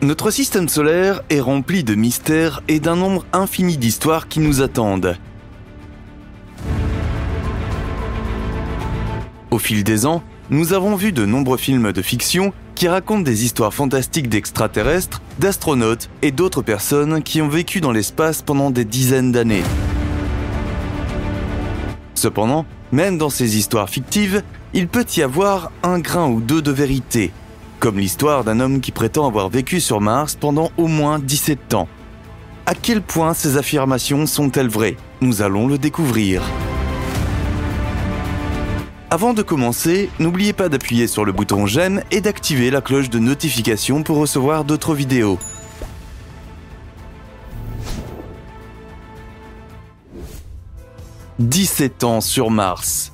Notre système solaire est rempli de mystères et d'un nombre infini d'histoires qui nous attendent. Au fil des ans, nous avons vu de nombreux films de fiction qui racontent des histoires fantastiques d'extraterrestres, d'astronautes et d'autres personnes qui ont vécu dans l'espace pendant des dizaines d'années. Cependant, même dans ces histoires fictives, il peut y avoir un grain ou deux de vérité, comme l'histoire d'un homme qui prétend avoir vécu sur Mars pendant au moins 17 ans. À quel point ces affirmations sont-elles vraies? Nous allons le découvrir. Avant de commencer, n'oubliez pas d'appuyer sur le bouton j'aime et d'activer la cloche de notification pour recevoir d'autres vidéos. « 17 ans sur Mars ».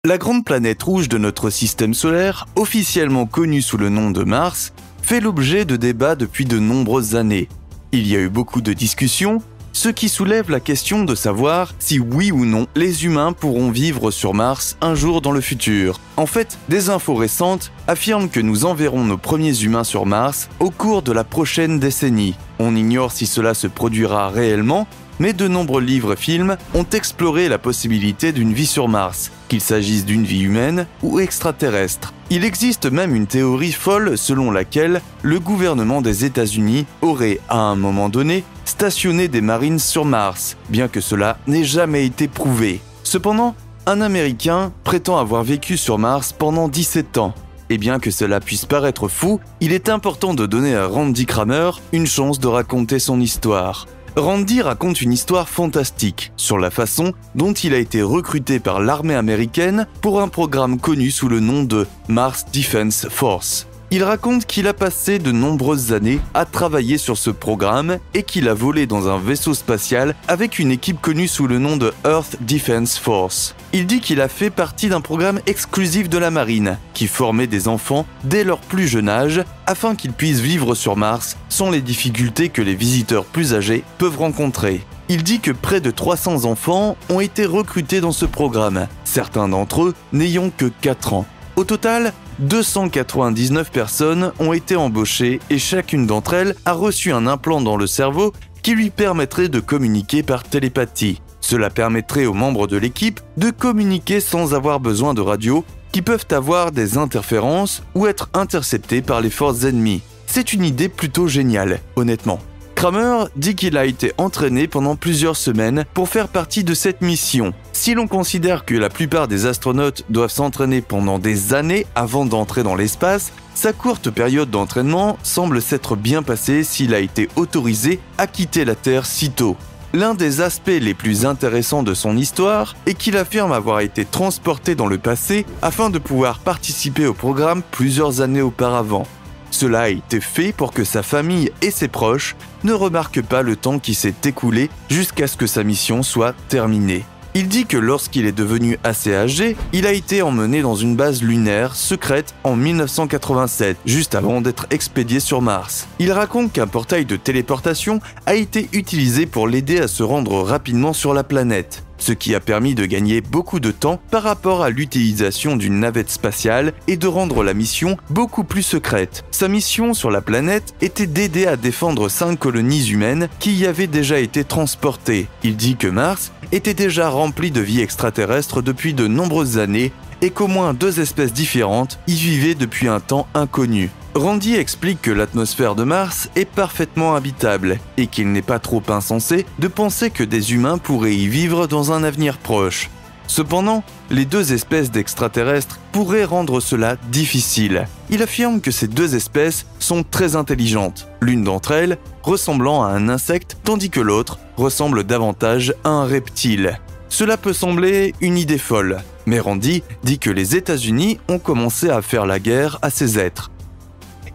La grande planète rouge de notre système solaire, officiellement connue sous le nom de Mars, fait l'objet de débats depuis de nombreuses années. Il y a eu beaucoup de discussions, ce qui soulève la question de savoir si oui ou non les humains pourront vivre sur Mars un jour dans le futur. En fait, des infos récentes affirment que nous enverrons nos premiers humains sur Mars au cours de la prochaine décennie. On ignore si cela se produira réellement, mais de nombreux livres et films ont exploré la possibilité d'une vie sur Mars, qu'il s'agisse d'une vie humaine ou extraterrestre. Il existe même une théorie folle selon laquelle le gouvernement des États-Unis aurait, à un moment donné, stationné des Marines sur Mars, bien que cela n'ait jamais été prouvé. Cependant, un Américain prétend avoir vécu sur Mars pendant 17 ans. Et bien que cela puisse paraître fou, il est important de donner à Randy Cramer une chance de raconter son histoire. Randy raconte une histoire fantastique sur la façon dont il a été recruté par l'armée américaine pour un programme connu sous le nom de Mars Defense Force. Il raconte qu'il a passé de nombreuses années à travailler sur ce programme et qu'il a volé dans un vaisseau spatial avec une équipe connue sous le nom de Earth Defense Force. Il dit qu'il a fait partie d'un programme exclusif de la marine qui formait des enfants dès leur plus jeune âge afin qu'ils puissent vivre sur Mars sans les difficultés que les visiteurs plus âgés peuvent rencontrer. Il dit que près de 300 enfants ont été recrutés dans ce programme, certains d'entre eux n'ayant que 4 ans. Au total, 299 personnes ont été embauchées et chacune d'entre elles a reçu un implant dans le cerveau qui lui permettrait de communiquer par télépathie. Cela permettrait aux membres de l'équipe de communiquer sans avoir besoin de radio qui peuvent avoir des interférences ou être interceptées par les forces ennemies. C'est une idée plutôt géniale, honnêtement. Cramer dit qu'il a été entraîné pendant plusieurs semaines pour faire partie de cette mission. Si l'on considère que la plupart des astronautes doivent s'entraîner pendant des années avant d'entrer dans l'espace, sa courte période d'entraînement semble s'être bien passée s'il a été autorisé à quitter la Terre si tôt. L'un des aspects les plus intéressants de son histoire est qu'il affirme avoir été transporté dans le passé afin de pouvoir participer au programme plusieurs années auparavant. Cela a été fait pour que sa famille et ses proches ne remarquent pas le temps qui s'est écoulé jusqu'à ce que sa mission soit terminée. Il dit que lorsqu'il est devenu assez âgé, il a été emmené dans une base lunaire secrète en 1987, juste avant d'être expédié sur Mars. Il raconte qu'un portail de téléportation a été utilisé pour l'aider à se rendre rapidement sur la planète, ce qui a permis de gagner beaucoup de temps par rapport à l'utilisation d'une navette spatiale et de rendre la mission beaucoup plus secrète. Sa mission sur la planète était d'aider à défendre 5 colonies humaines qui y avaient déjà été transportées. Il dit que Mars était déjà rempli de vie extraterrestre depuis de nombreuses années et qu'au moins 2 espèces différentes y vivaient depuis un temps inconnu. Randy explique que l'atmosphère de Mars est parfaitement habitable et qu'il n'est pas trop insensé de penser que des humains pourraient y vivre dans un avenir proche. Cependant, les 2 espèces d'extraterrestres pourraient rendre cela difficile. Il affirme que ces 2 espèces sont très intelligentes, l'une d'entre elles ressemblant à un insecte tandis que l'autre ressemble davantage à un reptile. Cela peut sembler une idée folle, mais Randy dit que les États-Unis ont commencé à faire la guerre à ces êtres.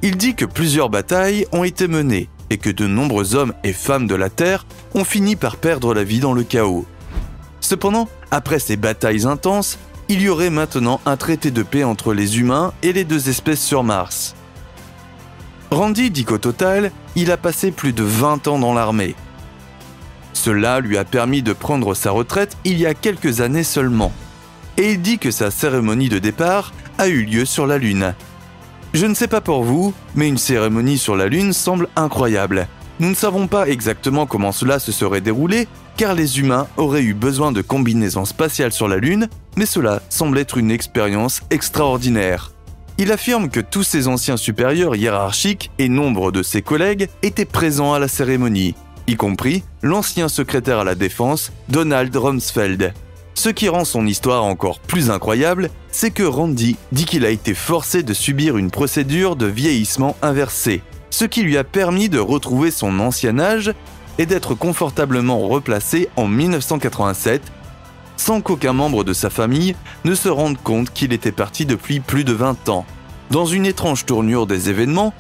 Il dit que plusieurs batailles ont été menées et que de nombreux hommes et femmes de la Terre ont fini par perdre la vie dans le chaos. Cependant, après ces batailles intenses, il y aurait maintenant un traité de paix entre les humains et les 2 espèces sur Mars. Randy dit qu'au total, il a passé plus de 20 ans dans l'armée. Cela lui a permis de prendre sa retraite il y a quelques années seulement. Et il dit que sa cérémonie de départ a eu lieu sur la Lune. Je ne sais pas pour vous, mais une cérémonie sur la Lune semble incroyable. Nous ne savons pas exactement comment cela se serait déroulé, car les humains auraient eu besoin de combinaisons spatiales sur la Lune, mais cela semble être une expérience extraordinaire. Il affirme que tous ses anciens supérieurs hiérarchiques et nombre de ses collègues étaient présents à la cérémonie, y compris l'ancien secrétaire à la Défense, Donald Rumsfeld. Ce qui rend son histoire encore plus incroyable, c'est que Randi dit qu'il a été forcé de subir une procédure de vieillissement inversé, ce qui lui a permis de retrouver son ancien âge et d'être confortablement replacé en 1987, sans qu'aucun membre de sa famille ne se rende compte qu'il était parti depuis plus de 20 ans. Dans une étrange tournure des événements,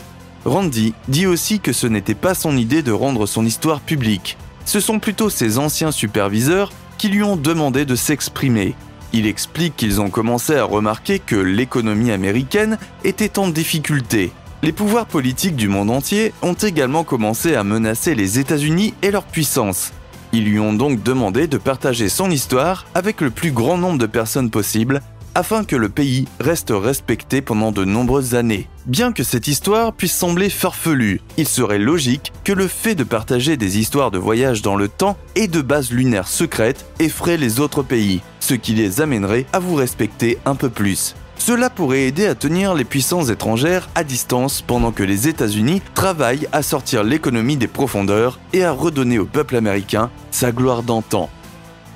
Randi dit aussi que ce n'était pas son idée de rendre son histoire publique. Ce sont plutôt ses anciens superviseurs qui lui ont demandé de s'exprimer. Il explique qu'ils ont commencé à remarquer que l'économie américaine était en difficulté. Les pouvoirs politiques du monde entier ont également commencé à menacer les États-Unis et leur puissance. Ils lui ont donc demandé de partager son histoire avec le plus grand nombre de personnes possible afin que le pays reste respecté pendant de nombreuses années. Bien que cette histoire puisse sembler farfelue, il serait logique que le fait de partager des histoires de voyage dans le temps et de bases lunaires secrètes effraie les autres pays, ce qui les amènerait à vous respecter un peu plus. Cela pourrait aider à tenir les puissances étrangères à distance pendant que les États-Unis travaillent à sortir l'économie des profondeurs et à redonner au peuple américain sa gloire d'antan.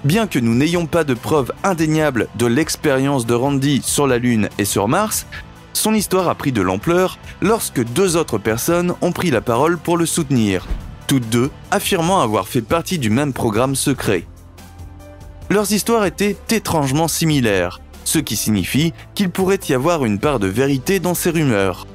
Bien que nous n'ayons pas de preuves indéniables de l'expérience de Randi sur la Lune et sur Mars, son histoire a pris de l'ampleur lorsque deux autres personnes ont pris la parole pour le soutenir, toutes deux affirmant avoir fait partie du même programme secret. Leurs histoires étaient étrangement similaires, ce qui signifie qu'il pourrait y avoir une part de vérité dans ces rumeurs.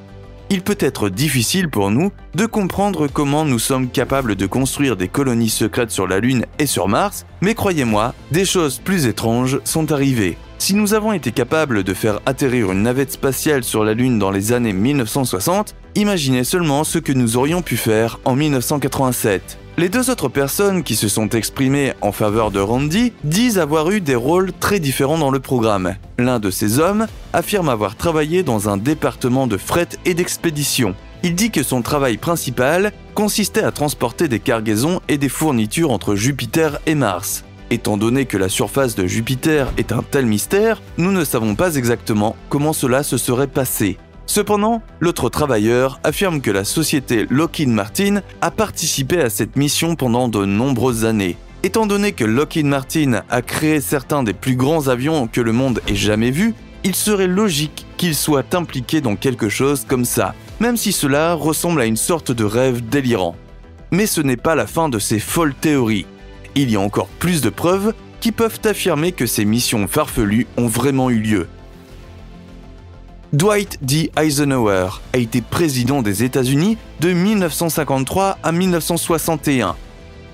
Il peut être difficile pour nous de comprendre comment nous sommes capables de construire des colonies secrètes sur la Lune et sur Mars, mais croyez-moi, des choses plus étranges sont arrivées. Si nous avons été capables de faire atterrir une navette spatiale sur la Lune dans les années 1960, imaginez seulement ce que nous aurions pu faire en 1987. Les deux autres personnes qui se sont exprimées en faveur de Randi disent avoir eu des rôles très différents dans le programme. L'un de ces hommes affirme avoir travaillé dans un département de fret et d'expédition. Il dit que son travail principal consistait à transporter des cargaisons et des fournitures entre Jupiter et Mars. Étant donné que la surface de Jupiter est un tel mystère, nous ne savons pas exactement comment cela se serait passé. Cependant, l'autre travailleur affirme que la société Lockheed Martin a participé à cette mission pendant de nombreuses années. Étant donné que Lockheed Martin a créé certains des plus grands avions que le monde ait jamais vus, il serait logique qu'il soit impliqué dans quelque chose comme ça, même si cela ressemble à une sorte de rêve délirant. Mais ce n'est pas la fin de ces folles théories. Il y a encore plus de preuves qui peuvent affirmer que ces missions farfelues ont vraiment eu lieu. Dwight D. Eisenhower a été président des États-Unis de 1953 à 1961.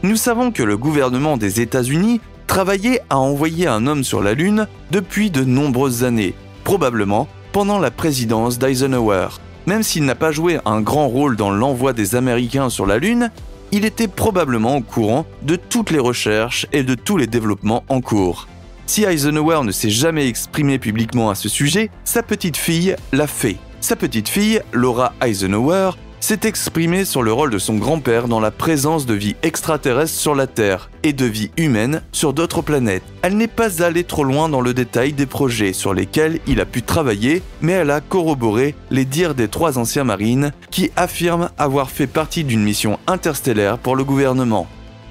Nous savons que le gouvernement des États-Unis travaillait à envoyer un homme sur la Lune depuis de nombreuses années, probablement pendant la présidence d'Eisenhower. Même s'il n'a pas joué un grand rôle dans l'envoi des Américains sur la Lune, il était probablement au courant de toutes les recherches et de tous les développements en cours. Si Eisenhower ne s'est jamais exprimé publiquement à ce sujet, sa petite fille l'a fait. Sa petite fille, Laura Eisenhower, s'est exprimée sur le rôle de son grand-père dans la présence de vie extraterrestre sur la Terre et de vie humaine sur d'autres planètes. Elle n'est pas allée trop loin dans le détail des projets sur lesquels il a pu travailler, mais elle a corroboré les dires des trois anciens marines qui affirment avoir fait partie d'une mission interstellaire pour le gouvernement.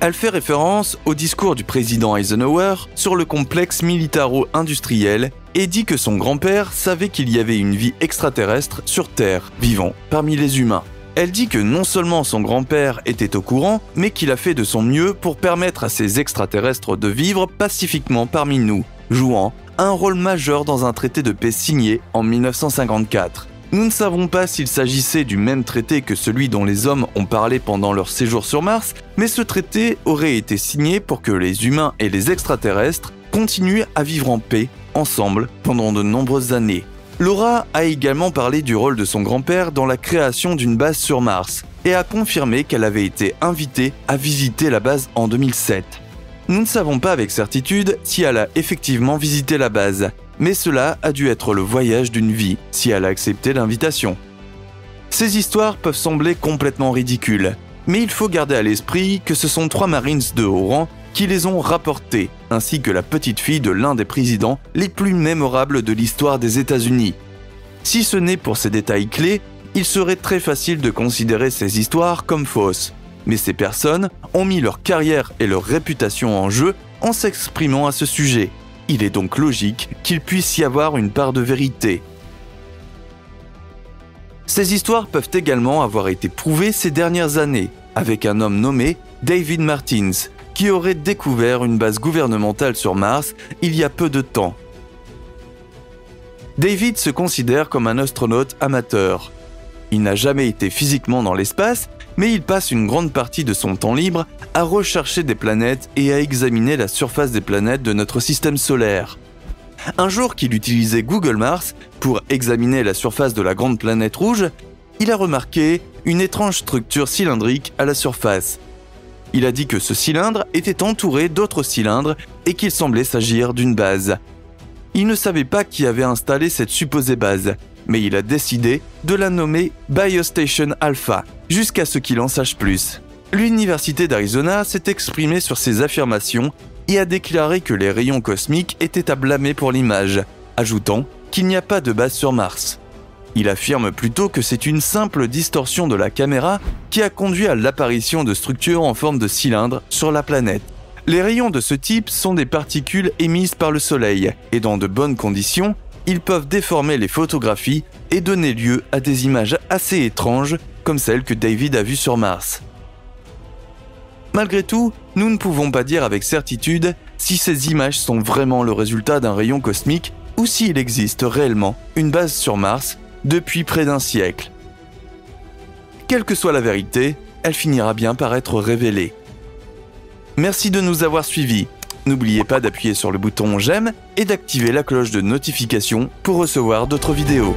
Elle fait référence au discours du président Eisenhower sur le complexe militaro-industriel et dit que son grand-père savait qu'il y avait une vie extraterrestre sur Terre, vivant parmi les humains. Elle dit que non seulement son grand-père était au courant, mais qu'il a fait de son mieux pour permettre à ces extraterrestres de vivre pacifiquement parmi nous, jouant un rôle majeur dans un traité de paix signé en 1954. Nous ne savons pas s'il s'agissait du même traité que celui dont les hommes ont parlé pendant leur séjour sur Mars, mais ce traité aurait été signé pour que les humains et les extraterrestres continuent à vivre en paix, ensemble, pendant de nombreuses années. Laura a également parlé du rôle de son grand-père dans la création d'une base sur Mars, et a confirmé qu'elle avait été invitée à visiter la base en 2007. Nous ne savons pas avec certitude si elle a effectivement visité la base, mais cela a dû être le voyage d'une vie si elle a accepté l'invitation. Ces histoires peuvent sembler complètement ridicules, mais il faut garder à l'esprit que ce sont 3 Marines de haut rang qui les ont rapportées, ainsi que la petite fille de l'un des présidents les plus mémorables de l'histoire des États-Unis. Si ce n'est pour ces détails clés, il serait très facile de considérer ces histoires comme fausses. Mais ces personnes ont mis leur carrière et leur réputation en jeu en s'exprimant à ce sujet. Il est donc logique qu'il puisse y avoir une part de vérité. Ces histoires peuvent également avoir été prouvées ces dernières années, avec un homme nommé David Martins, qui aurait découvert une base gouvernementale sur Mars il y a peu de temps. David se considère comme un astronaute amateur. Il n'a jamais été physiquement dans l'espace, mais il passe une grande partie de son temps libre à rechercher des planètes et à examiner la surface des planètes de notre système solaire. Un jour qu'il utilisait Google Mars pour examiner la surface de la grande planète rouge, il a remarqué une étrange structure cylindrique à la surface. Il a dit que ce cylindre était entouré d'autres cylindres et qu'il semblait s'agir d'une base. Il ne savait pas qui avait installé cette supposée base, mais il a décidé de la nommer Biostation Alpha, jusqu'à ce qu'il en sache plus. L'Université d'Arizona s'est exprimée sur ces affirmations et a déclaré que les rayons cosmiques étaient à blâmer pour l'image, ajoutant qu'il n'y a pas de base sur Mars. Il affirme plutôt que c'est une simple distorsion de la caméra qui a conduit à l'apparition de structures en forme de cylindre sur la planète. Les rayons de ce type sont des particules émises par le Soleil, et dans de bonnes conditions, ils peuvent déformer les photographies et donner lieu à des images assez étranges comme celles que David a vues sur Mars. Malgré tout, nous ne pouvons pas dire avec certitude si ces images sont vraiment le résultat d'un rayon cosmique ou s'il existe réellement une base sur Mars depuis près d'un siècle. Quelle que soit la vérité, elle finira bien par être révélée. Merci de nous avoir suivis. N'oubliez pas d'appuyer sur le bouton j'aime et d'activer la cloche de notification pour recevoir d'autres vidéos.